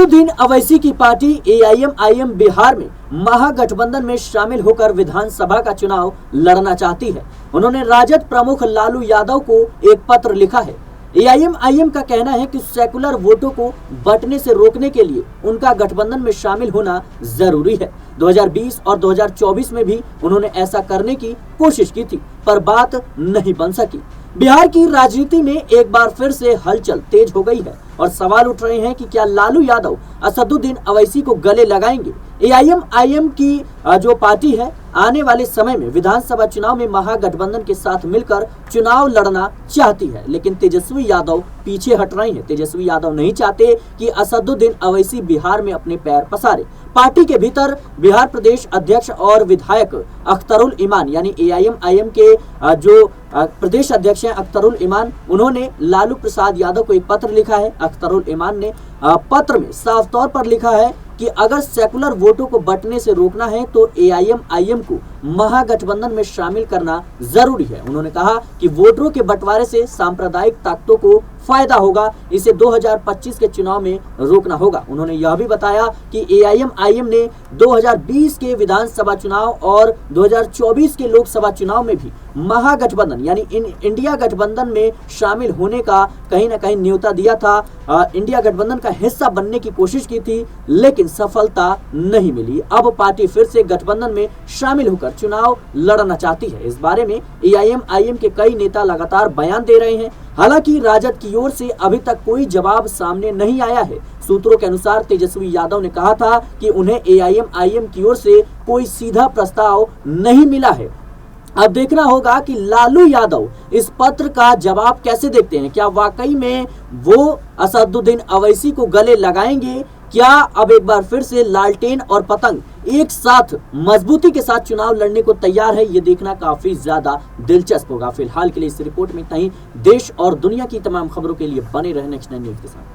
असदुद्दीन अवैसी की party AIMIM Bihar में महागठबंधन में शामिल होकर विधानसभा का चुनाव लड़ना चाहती है। उन्होंने राजद प्रमुख लालू यादव को एक पत्र लिखा है। एआईएमआईएम का कहना है कि सेकुलर वोटों को बंटने से रोकने के लिए उनका गठबंधन में शामिल होना जरूरी है। 2020 और 2024 में भी उन्होंने ऐसा करने की कोशिश की थी, पर बात नहीं बन सकी। बिहार की राजनीति में एक बार फिर से हलचल तेज हो गई है और सवाल उठ रहे हैं कि क्या लालू यादव असदुद्दीन अवैसी को गले लगाएंगे। एआईएमआईएम की जो पार्टी है आने वाले समय में विधानसभा चुनाव में महागठबंधन के साथ मिलकर चुनाव लड़ना चाहती है, लेकिन तेजस्वी यादव पीछे हट रही हैं। तेजस्वी यादव नहीं चाहते कि असदुद्दीन अवैसी बिहार में अपने पैर पसारे। पार्टी के भीतर बिहार प्रदेश अध्यक्ष और विधायक अख्तरुल इमान यानी एआईएमआईएम के जो प्रदेश अध्यक्ष हैं अख्तरुल इमान, उन्होंने लालू प्रसाद यादव को एक पत्र लिखा है। अख्तरुल इमान ने पत्र में साफ तौर पर लिखा है कि अगर सेकुलर वोटों को बंटने से रोकना है तो एआईएमआईएम को महागठबंधन में शामिल करना जरूरी है। उन्होंने कहा कि वोटरों के बंटवारे से सांप्रदायिक ताकतों को फायदा होगा, इसे 2025 के चुनाव में रोकना होगा। उन्होंने यह भी बताया कि एआईएमआईएम ने 2020 के विधानसभा चुनाव और 2024 के लोकसभा चुनाव में भी महागठबंधन यानी इंडिया गठबंधन में शामिल होने का कहीं ना कहीं न्योता दिया था। इंडिया गठबंधन का हिस्सा बनने की कोशिश की थी, लेकिन सफलता नहीं मिली। अब पार्टी फिर से गठबंधन में शामिल होकर चुनाव लड़ना चाहती है। इस बारे में एआईएमआईएम के कई नेता लगातार बयान दे रहे हैं। हालांकि राजद की ओर से अभी तक कोई जवाब सामने नहीं आया है। सूत्रों के अनुसार तेजस्वी यादव ने कहा था कि उन्हें एआईएमआईएम की ओर से कोई सीधा प्रस्ताव नहीं मिला है। अब देखना होगा कि लालू यादव इस पत्र का जवाब कैसे देखते हैं। क्या वाकई में वो असदुद्दीन अवैसी को गले लगाएंगे? क्या अब एक बार फिर से लालटेन और पतंग एक साथ मजबूती के साथ चुनाव लड़ने को तैयार है? ये देखना काफी ज्यादा दिलचस्प होगा। फिलहाल के लिए इस रिपोर्ट में इतना ही। देश और दुनिया की तमाम खबरों के लिए बने रहें नेक्स्ट 9 न्यूज के साथ।